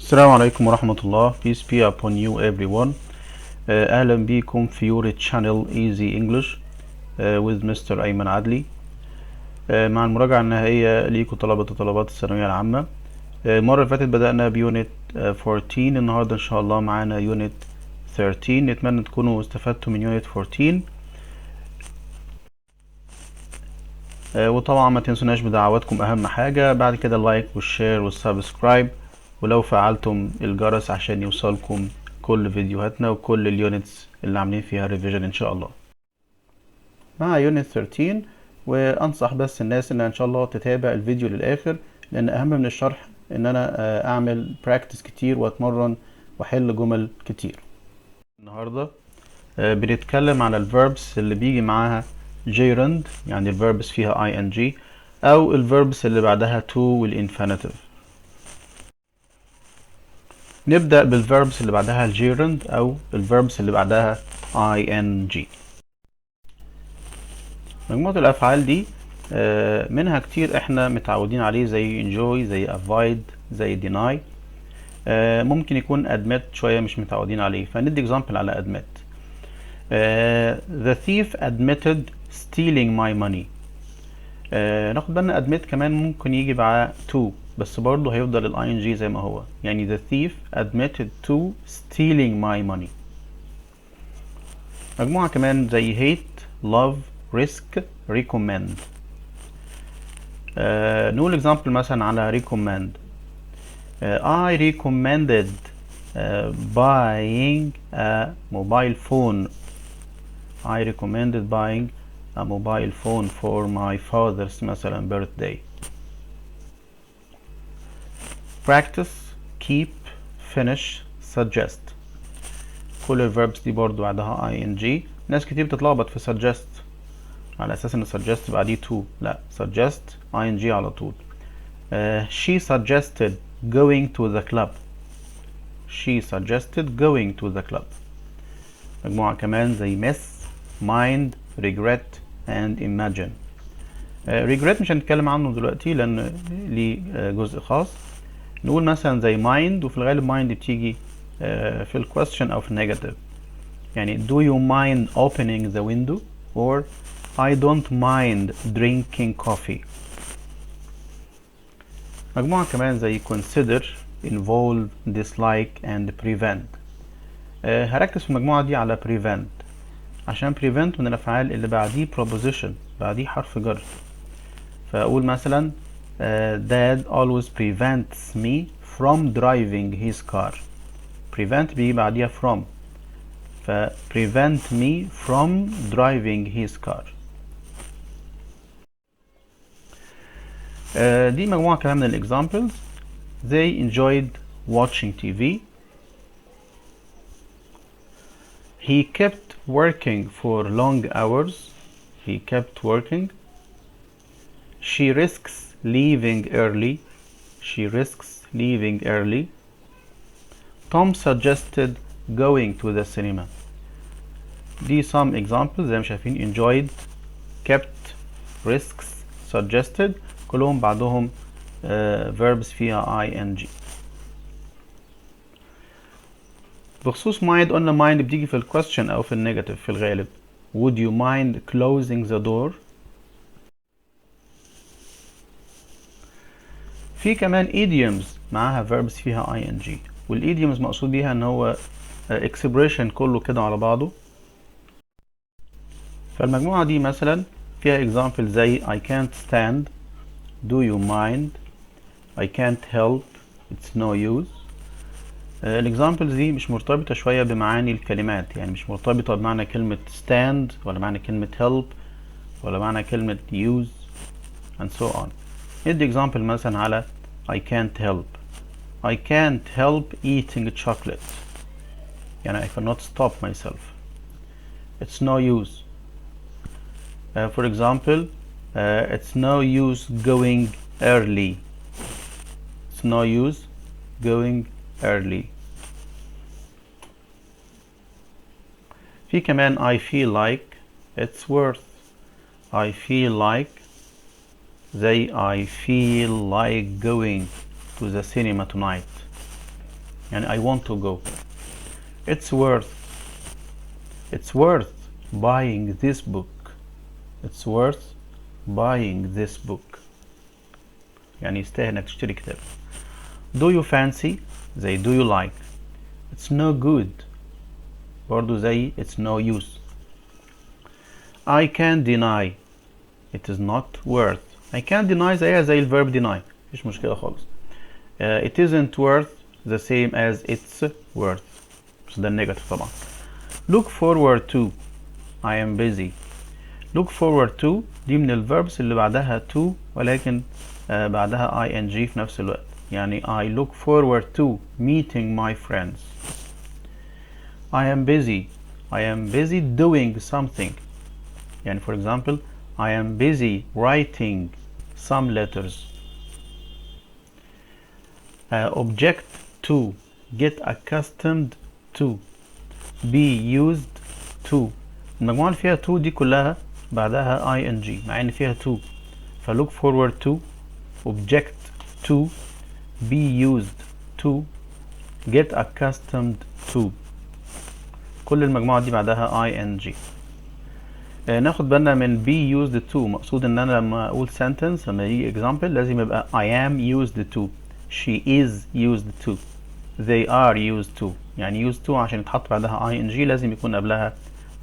السلام عليكم ورحمة الله. Peace be upon you everyone. أهلا بكم في your channel Easy English with Mr. أيمن عدلي. مع المراجعة النهائية ليكم طلبة وطلبات الثانوية العامة. المرة اللي فاتت بدأنا بيونت 14. النهاردة إن شاء الله معانا يونت 13. نتمنى تكونوا استفدتوا من يونت 14. وطبعا ما تنسوناش بدعواتكم أهم حاجة. بعد كده اللايك والشير والسبسكرايب، ولو فعلتم الجرس عشان يوصلكم كل فيديوهاتنا وكل اليونتس اللي عاملين فيها ريفيجن ان شاء الله. مع يونت 13 وانصح بس الناس ان شاء الله تتابع الفيديو للاخر، لان اهم من الشرح ان انا اعمل براكتس كتير واتمرن واحل جمل كتير. النهارده بنتكلم على الفيربس اللي بيجي معاها جيرند، يعني الفيربس فيها ing، او الفيربس اللي بعدها to والانفينيتيف. نبدأ بالverbs اللي بعدها الجيرند أو الverbs اللي بعدها ing. مجموعة الأفعال دي منها كتير احنا متعودين عليه، زي enjoy، زي avoid، زي deny. ممكن يكون admit شوية مش متعودين عليه، فندي example على admit. The thief admitted stealing my money. ناخد بالنا admit كمان ممكن يجي معاه to، بس برضه هيفضل ال ing زي ما هو، يعني the thief admitted to stealing my money. مجموعة كمان زي hate، love، risk، recommend. نقول example مثلا على recommend. I recommended buying a mobile phone. I recommended buying a mobile phone for my father's مثلا birthday. practice، keep، finish، suggest. كل الverbs دي برضو بعدها ing. ناس كتير بتتلخبط في suggest على اساس ان suggest بعديه to، لا، suggest ing على طول. She suggested going to the club. She suggested going to the club. مجموعة كمان زي miss، mind، regret and imagine. regret مش هنتكلم عنه دلوقتي لان ليه جزء خاص. نقول مثلا زي mind، وفي الغالب mind بتيجي في ال question أو في ال negative، يعني do you mind opening the window or I don't mind drinking coffee. مجموعة كمان زي consider، involve، dislike and prevent. هركز في المجموعة دي على prevent، عشان prevent من الأفعال اللي بعديه preposition، بعديه حرف جر. فأقول مثلا Dad always prevents me from driving his car. prevent بيجي بعديها from، ف prevent me from driving his car. دي مجموعة كمان من examples. They enjoyed watching TV. He kept working for long hours. He kept working. She risks leaving early. She risks leaving early. Tom suggested going to the cinema. دي some examples زي ما شايفين: enjoyed، kept، risks، suggested، كلهم بعدهم verbs فيها ing. بخصوص mind، قلنا mind بتيجي في ال question أو في ال negative في الغالب. Would you mind closing the door؟ في كمان idioms معاها verbs فيها ing، والidioms مقصود بيها ان هو expression كله كده على بعضه. فالمجموعة دي مثلا فيها example زي I can't stand، do you mind، I can't help، it's no use. الاكزامبلز دي مش مرتبطة شوية بمعاني الكلمات، يعني مش مرتبطة بمعنى كلمة stand ولا معنى كلمة help ولا معنى كلمة use and so on. ندي example مثلا على I can't help. I can't help eating chocolate، يعني I cannot stop myself. It's no use. For example, it's no use going early. It's no use going early. في كمان I feel like، it's worth. I feel like زي I feel like going to the cinema tonight. يعني I want to go. It's worth buying this book. It's worth buying this book. يعني يستاهل انك تشتري كتاب. Do you fancy زي do you like. It's no good برضو زي it's no use. I can't deny. It is not worth. I can't deny زيها زي الverb deny. مفيش مشكلة خالص. It isn't worth the same as it's worth. بس ده النيجاتيف طبعا. Look forward to. I am busy. Look forward to دي من الverbs اللي بعدها to ولكن بعدها ing في نفس الوقت. يعني I look forward to meeting my friends. I am busy. I am busy doing something. يعني for example I am busy writing some letters. Object to. Get accustomed to. Be used to. المجموعة اللي فيها to دي كلها بعدها ing مع ان فيها to. ف look forward to, object to, be used to, get accustomed to. كل المجموعة دي بعدها ing. ناخد بالنا من be used to. مقصود ان انا لما اقول sentence لما يجي example لازم يبقى I am used to, she is used to, they are used to. يعني used to عشان يتحط بعدها ing لازم يكون قبلها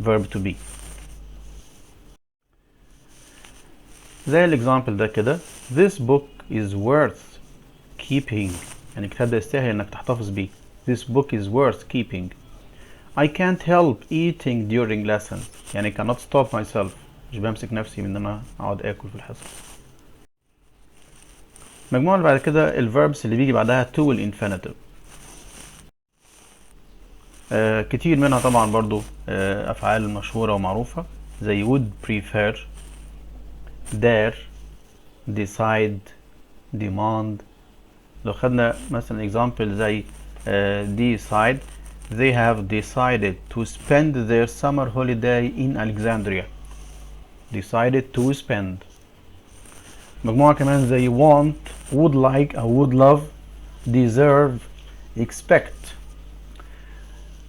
verb to be. زي الاكزامبل ده كده this book is worth keeping. يعني الكتاب ده يستاهل انك تحتفظ بيه. This book is worth keeping. I can't help eating during lessons. يعني cannot stop myself. مش بمسك نفسي من ان انا اقعد اكل في الحصة. المجموعة اللي بعد كده الverbs اللي بيجي بعدها to والinfinitive. كتير منها طبعا برضو افعال مشهورة ومعروفة زي would, prefer, dare, decide, demand. لو خدنا مثلا example زي decide. They have decided to spend their summer holiday in Alexandria. Decided to spend. مجموعة كمان زي want, would like أو would love, deserve, expect.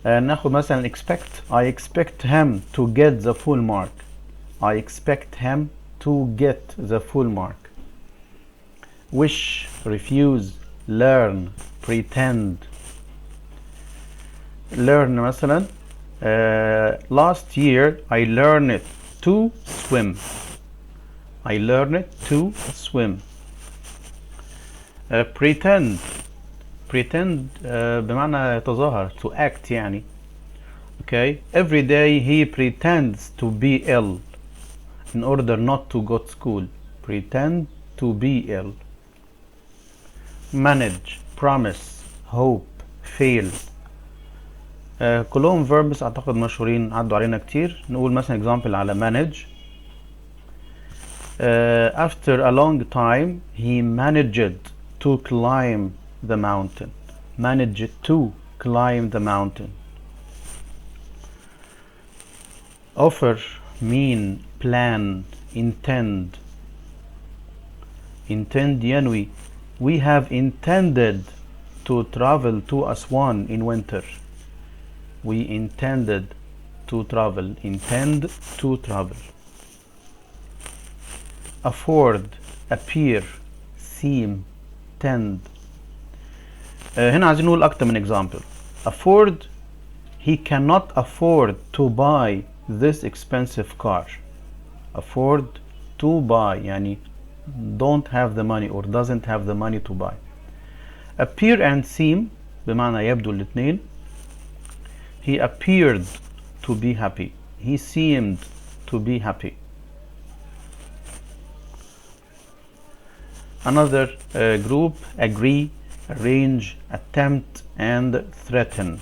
ناخد مثلا expect. I expect him to get the full mark. I expect him to get the full mark. Wish, refuse, learn, pretend. Learn مثلا last year I learned to swim. I learned to swim. Pretend. Pretend بمعنى يتظاهر to act يعني. Okay. Every day he pretends to be ill in order not to go to school. Pretend to be ill. Manage, promise, hope, fail. كلهم verbs اعتقد مشهورين عدوا علينا كتير. نقول مثلا example على manage. After a long time he managed to climb the mountain. Managed to climb the mountain. Offer, mean, plan, intend. Intend ينوي. We have intended to travel to Aswan in winter. We intended to travel. Intend to travel. Afford, appear, seem, tend. هنا عايزين نقول أكتر من example. Afford. He cannot afford to buy this expensive car. Afford to buy يعني don't have the money or doesn't have the money to buy. Appear and seem بمعنى يبدو الاثنين. He appeared to be happy. He seemed to be happy. Another group agree, arrange, attempt and threaten.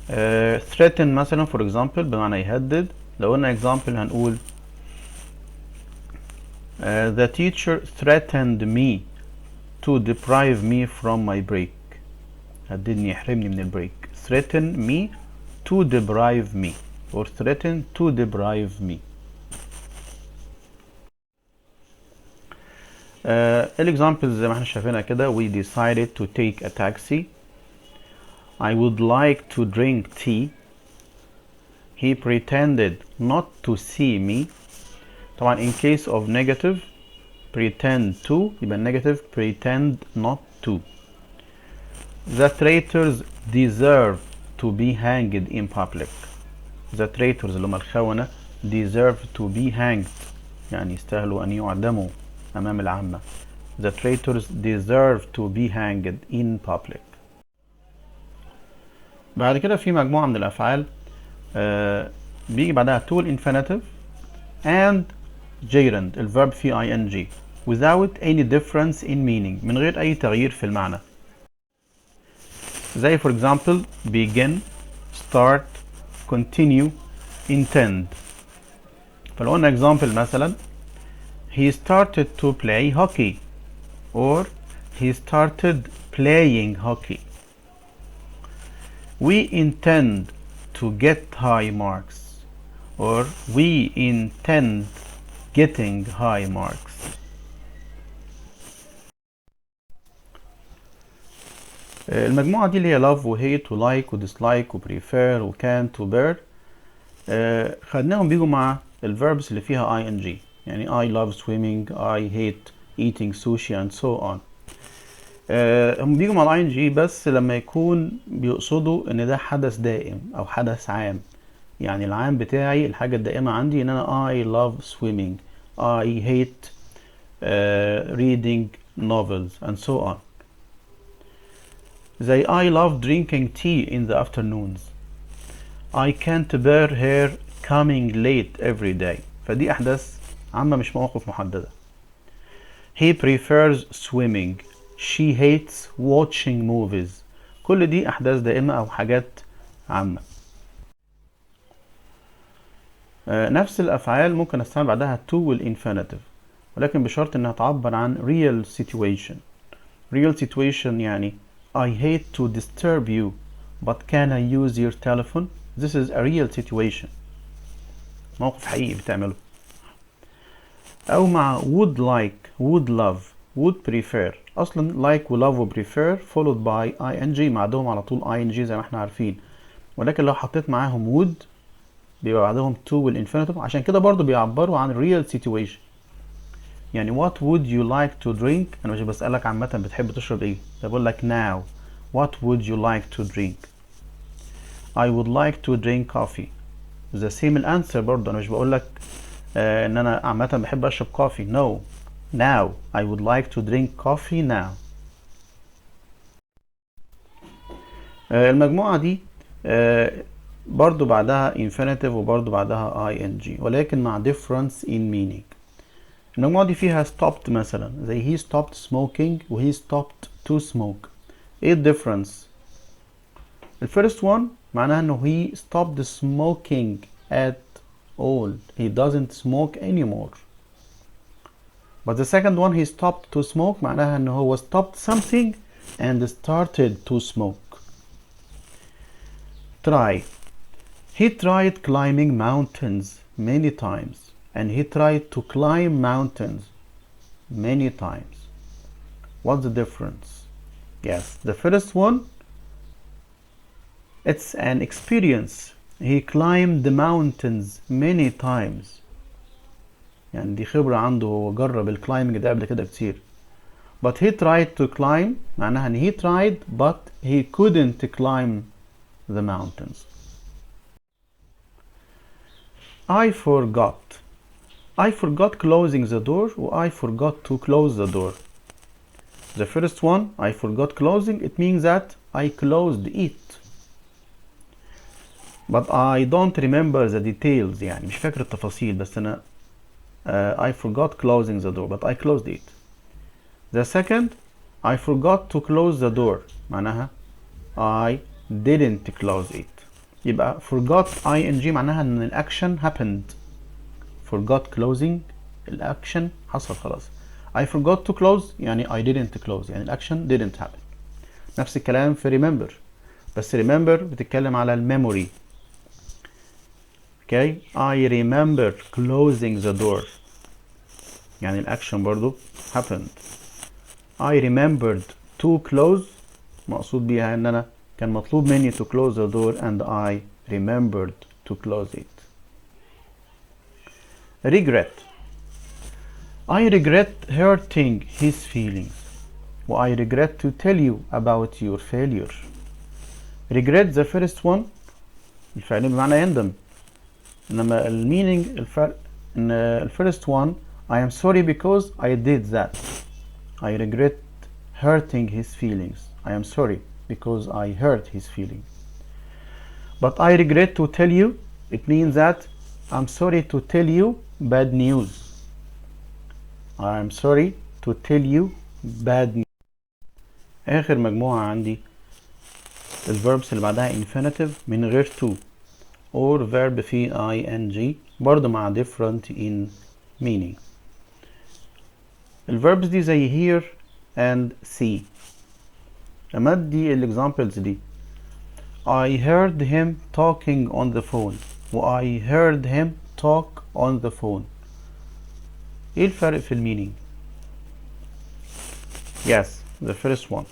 Threaten مثلا for example بمعنى يهدد. لو قلنا example هنقول the teacher threatened me to deprive me from my break. هددني يحرمني من البريك. Threaten me to deprive me or threaten to deprive me. الاكزامبلز زي ما احنا شايفينها كده. we decided to take a taxi. I would like to drink tea. He pretended not to see me. طبعا in case of negative pretend to يبقى negative pretend not to. The traitors deserve to be hanged in public. The traitors اللي هم الخونة deserve to be hanged يعني يستاهلوا أن يعدموا أمام العامة. The traitors deserve to be hanged in public. بعد كده في مجموعة من الأفعال بيجي بعدها to infinitive and gerund الverb فيه ing without any difference in meaning من غير أي تغيير في المعنى. زي for example begin, start, continue, intend. فلو قلنا example مثلا he started to play hockey or he started playing hockey. We intend to get high marks or we intend getting high marks. المجموعة دي اللي هي love و hate و like و dislike و prefer و can't و bear خدناهم بيجوا مع الverbs اللي فيها ing يعني I love swimming, I hate eating sushi and so on. هم بيجوا مع ال ing بس لما يكون بيقصدوا ان ده حدث دائم او حدث عام. يعني العام بتاعي الحاجة الدائمة عندي ان انا I love swimming, I hate reading novels and so on. زي I love drinking tea in the afternoons. I can't bear her coming late every day. فدي أحداث عامة مش مواقف محددة. He prefers swimming. She hates watching movies. كل دي أحداث دائمة أو حاجات عامة. نفس الأفعال ممكن أستعمل بعدها to والinfinitive ولكن بشرط إنها تعبر عن real situation. Real situation يعني I hate to disturb you but can I use your telephone? This is a real situation. موقف حقيقي بتعمله. أو مع would like, would love, would prefer. أصلا like و love و prefer followed by ing بعدهم على طول ing زي ما احنا عارفين. ولكن لو حطيت معاهم would بيبقى بعدهم to والinfinitive عشان كده برضو بيعبروا عن real situation. يعني what would you like to drink؟ أنا مش بسألك عامة بتحب تشرب إيه؟ ده بقول لك now. What would you like to drink? I would like to drink coffee. The same answer برضه. أنا مش بقول لك إن أنا عامة بحب أشرب coffee. No. Now. I would like to drink coffee now. المجموعة دي برضه بعدها infinitive وبرضه بعدها ing ولكن مع difference in meaning. المجموعة دي فيها stopped مثلا زي he stopped smoking و he stopped to smoke. ايه الديفرنس؟ الفيرست one معناها انه he stopped smoking at all. He doesn't smoke anymore. But the second one he stopped to smoke معناها انه هو stopped something and started to smoke. Try. He tried climbing mountains many times and he tried to climb mountains many times. What's the difference? Yes, the first one, it's an experience. He climbed the mountains many times. يعني دي خبرة عنده هو جرب الكلايمنج ده قبل كده كتير. But he tried to climb معناها ان he tried but he couldn't climb the mountains. I forgot. I forgot closing the door or I forgot to close the door. The first one, I forgot closing, it means that I closed it. But I don't remember the details يعني مش فاكر التفاصيل بس أنا I forgot closing the door but I closed it. The second, I forgot to close the door معناها I didn't close it. يبقى forgot ing معناها إن الأكشن happened. Forgot closing الأكشن حصل خلاص. I forgot to close يعني I didn't close يعني الأكشن didn't happen. نفس الكلام في remember بس remember بتتكلم على الميموري. Okay, I remember closing the door. يعني الأكشن برضو happened. I remembered to close مقصود بيها إن أنا كان مطلوب مني to close the door and I remembered to close it. regret. I regret hurting his feelings. I regret to tell you about your failure. regret the first one الفعل بمعنى يندم، إنما المينينج الفرق إن الفirst one I am sorry because I did that. I regret hurting his feelings. I am sorry because I hurt his feelings. But I regret to tell you, it means that I'm sorry to tell you bad news. I'm sorry to tell you bad news. آخر مجموعة عندي الverbs اللي بعدها infinitive من غير to or verb فيه ing برضه مع different in meaning. الverbs دي زي hear and see. لما ادي الاكزامبلز دي I heard him talking on the phone و I heard him talk on the phone. ايه الفرق في المينينج؟ Yes, the first one.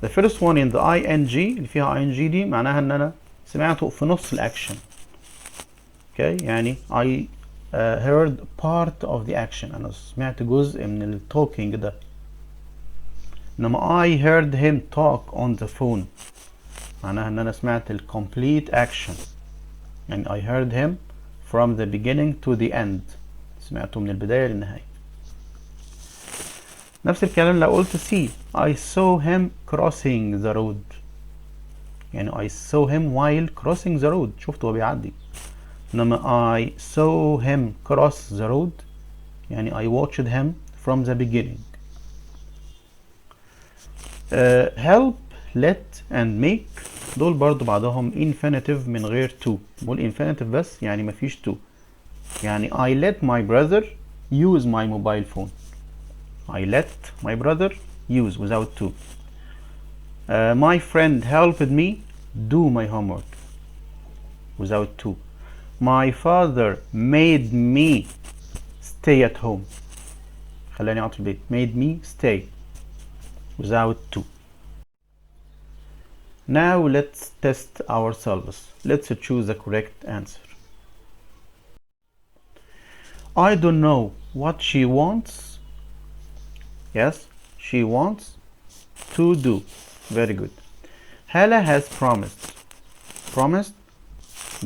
The first one in the ing اللي فيها ing دي معناها ان انا سمعته في نص الاكشن. Okay, يعني I heard part of the action. انا سمعت جزء من التوكينج ده. انما I heard him talk on the phone معناها ان انا سمعت ال complete action. يعني I heard him from the beginning to the end. سمعته من البداية للنهاية. نفس الكلام لو قلت see I saw him crossing the road. يعني I saw him while crossing the road. شفته وهو بيعدي. انما I saw him cross the road يعني I watched him from the beginning. help, let and make دول برضو بعضهم infinitive من غير to. بقول infinitive بس يعني مفيش to. يعني I let my brother use my mobile phone. I let my brother use without to. My friend helped me do my homework without to. My father made me stay at home. خلاني اقعد في البيت. made me stay without to. Now let's test ourselves. Let's choose the correct answer. I don't know what she wants. Yes, she wants to do. Very good. Hala has promised. Promised?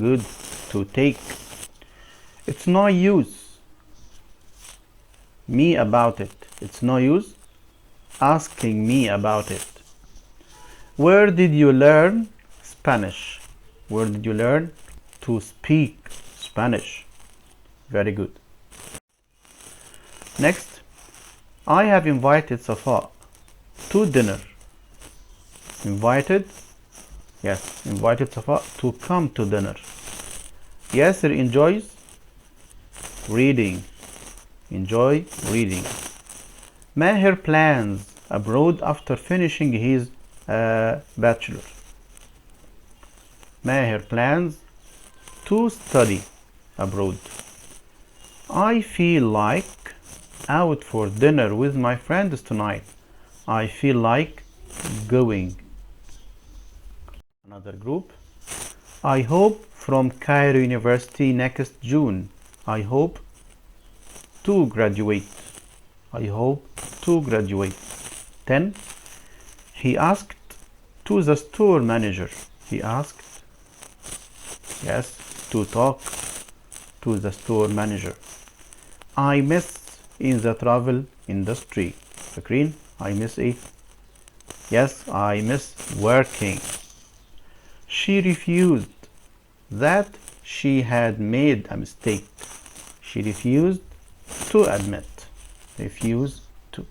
Good. To take. It's no use. Me about it. It's no use asking me about it. Where did you learn Spanish? Where did you learn to speak Spanish? Very good. Next, I have invited Safa to dinner. Invited? Yes, invited Safa to come to dinner. Yasser enjoys reading. Enjoy reading. Maher plans abroad after finishing his bachelor. Maher plans to study abroad. I feel like out for dinner with my friends tonight. I feel like going. Another group. I hope from Cairo University next June. I hope to graduate. I hope to graduate. 10. He asked to the store manager. He asked, yes, to talk to the store manager. I miss in the travel industry. فاكرين? I miss إيه? Yes, I miss working. She refused that she had made a mistake. She refused to admit. Refuse to.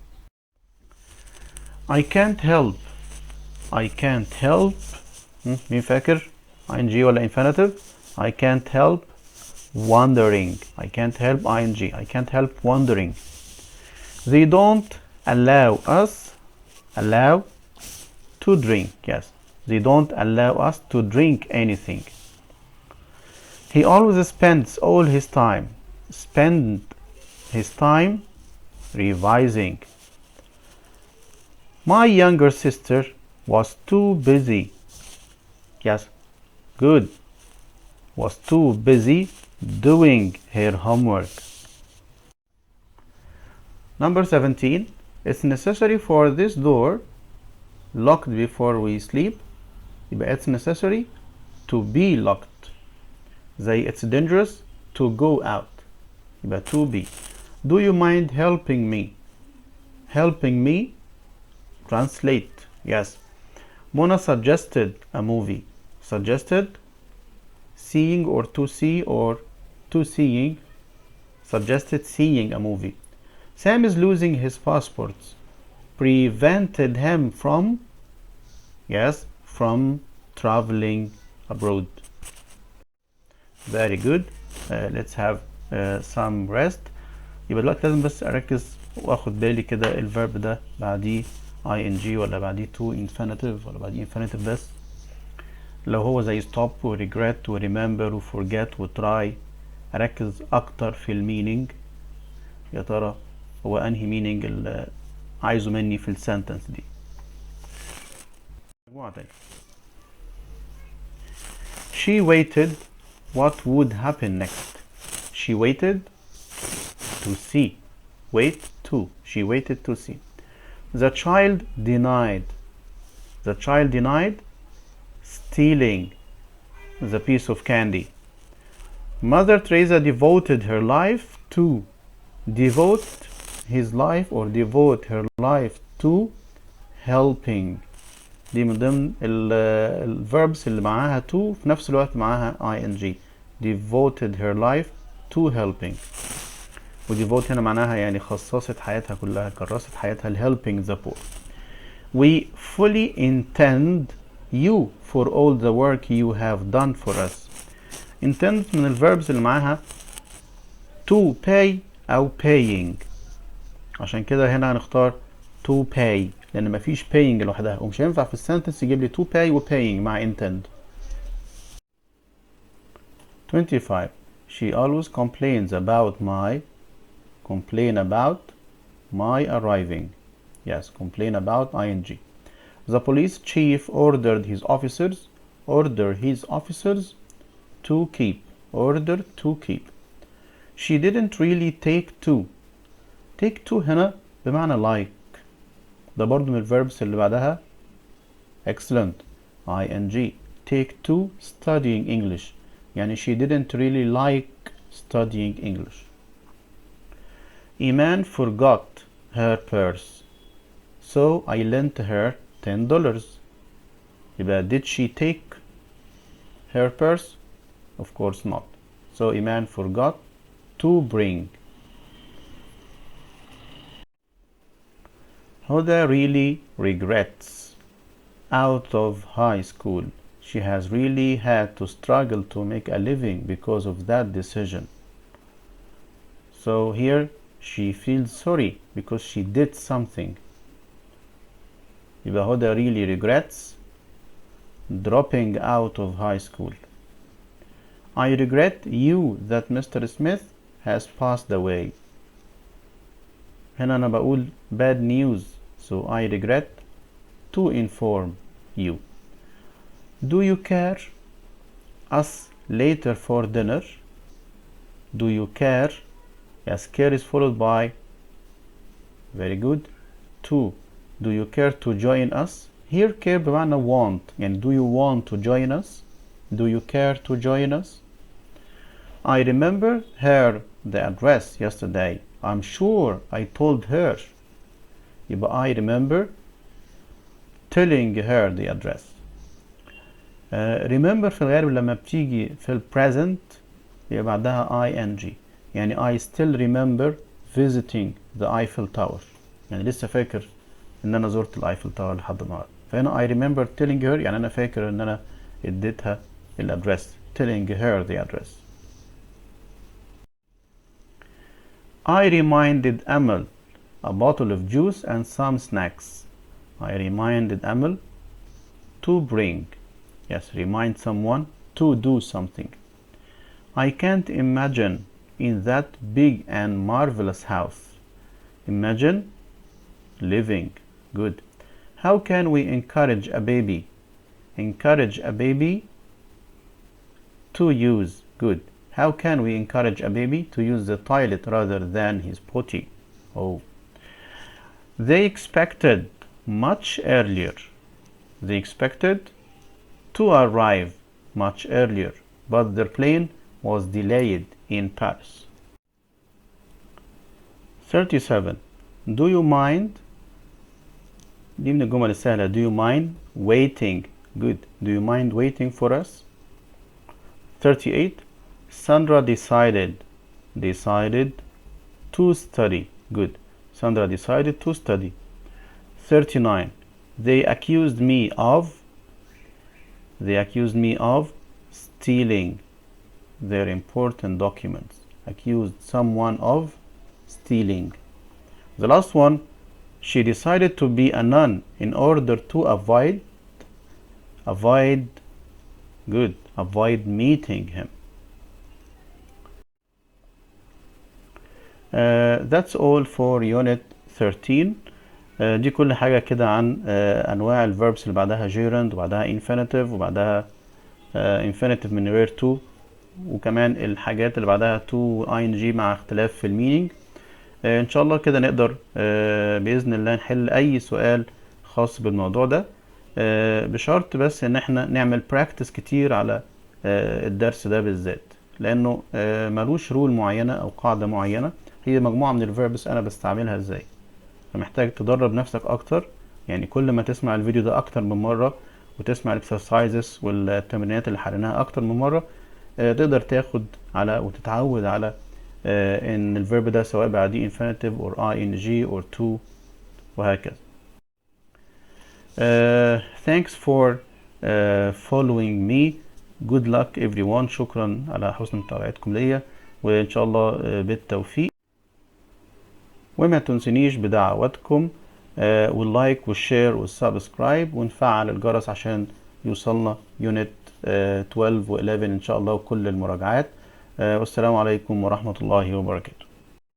I can't help. I can't help. مين فاكر؟ ing ولا infinitive? I can't help wondering. I can't help ing. I can't help wondering. They don't allow us to drink. Yes. They don't allow us to drink anything. He always spends all his time. Spend his time revising. My younger sister was too busy. Yes, good. Was too busy doing her homework. Number 17. It's necessary for this door locked before we sleep. يبقى it's necessary to be locked. زي it's dangerous to go out. يبقى to be. Do you mind helping me? Helping me. Translate. Yes. Mona suggested a movie. Suggested seeing or to see or to seeing. Suggested seeing a movie. Sam is losing his passport. Prevented him from, yes, from traveling abroad. Very good. Let's have some rest. يبقى دلوقتي لازم بس اركز واخد بالي كده الفيرب ده بعديه ing ولا بعديه to infinitive ولا بعديه infinitive بس. لو هو زي stop و regret و remember و forget و try اركز اكتر في المينينج. يا ترى هو انهي مينينج اللي عايزه مني في السنتنس دي. مجموعة تانية. She waited. What would happen next? She waited to see. Wait to. She waited to see. The child denied. The child denied stealing the piece of candy. Mother Teresa devoted her life to. Devote his life or devote her life to helping. دي من ضمن الverbs اللي معاها to في نفس الوقت معاها ing. Devoted her life to helping. و devote هنا معناها يعني خصصت حياتها كلها كرست حياتها ل helping the poor. We fully intend you for all the work you have done for us. Intend من الverbs اللي معاها to pay أو paying. عشان كده هنا هنختار to pay لأن مفيش paying لوحدها ومش هينفع في السنتنس يجيب لي to pay و paying مع intend. 25. She always complain about my arriving. Yes, complain about ing. The police chief ordered his officers to keep. Order to keep. She didn't really take to. Take to هنا بمعنى like. ده برضو من الverbs اللي بعدها excellent ing. Take to studying English. يعني she didn't really like studying English. Iman forgot her purse. So I lent her $10. يبقى did she take her purse? Of course not. So Iman forgot to bring. Huda really regrets out of high school. She has really had to struggle to make a living because of that decision. So here she feels sorry because she did something. يبقى Huda really regrets dropping out of high school. I regret you that Mr. Smith has passed away. هنا أنا بقول bad news, so I regret to inform you. Do you care us later for dinner? Do you care? Yes, care is followed by very good to. Do you care to join us? Here care بمعنى want. يعني do you want to join us? Do you care to join us? I remember her the address yesterday. I'm sure I told her. يبقى I remember telling her the address. Remember في الغالب لما بتيجي في ال present يبقى بعدها ing. يعني I still remember visiting the Eiffel Tower. يعني لسه فاكر ان انا زرت الايفل تاور لحد النهارده. فهنا I remember telling her يعني انا فاكر ان انا اديتها الادرس. Telling her the address. I reminded Amal a bottle of juice and some snacks. I reminded Amal to bring. Yes, remind someone to do something. I can't imagine in that big and marvelous house. imagine living. Good. How can we encourage a baby? Encourage a baby to use. Good. How can we encourage a baby to use the toilet rather than his potty? Oh. They expected much earlier. They expected to arrive much earlier, but their plane was delayed in Paris. 37. Do you mind? دي من الجمل السهلة. Do you mind waiting? Good. Do you mind waiting for us? 38. Sandra decided to study. Good. Sandra decided to study. 39. They accused me of stealing their important documents. Accused someone of stealing. The last one, she decided to be a nun in order to avoid meeting him. That's all for unit 13. دي كل حاجة كده عن أنواع الverbs اللي بعدها gerund وبعدها infinitive وبعدها infinitive من غير to، وكمان الحاجات اللي بعدها to ing مع اختلاف في المينينج. إن شاء الله كده نقدر بإذن الله نحل أي سؤال خاص بالموضوع ده، بشرط بس إن احنا نعمل practice كتير على الدرس ده بالذات، لأنه ملوش رول معينة أو قاعدة معينة، هي مجموعة من الverbs أنا بستعملها إزاي. فمحتاج تدرب نفسك اكتر، يعني كل ما تسمع الفيديو ده اكتر من مرة وتسمع الاكسرسايزز والتمرينات اللي حليناها اكتر من مرة، تقدر تاخد على وتتعود على ان الفيرب ده سواء بعديه infinitive or ing or to وهكذا. Thanks for following me. Good luck everyone. شكرا على حسن متابعتكم ليا، وان شاء الله بالتوفيق. وما تنسونيش بدعواتكم واللايك والشير والسبسكرايب، ونفعل الجرس عشان يوصلنا يونت 12 و11 ان شاء الله وكل المراجعات. والسلام عليكم ورحمة الله وبركاته.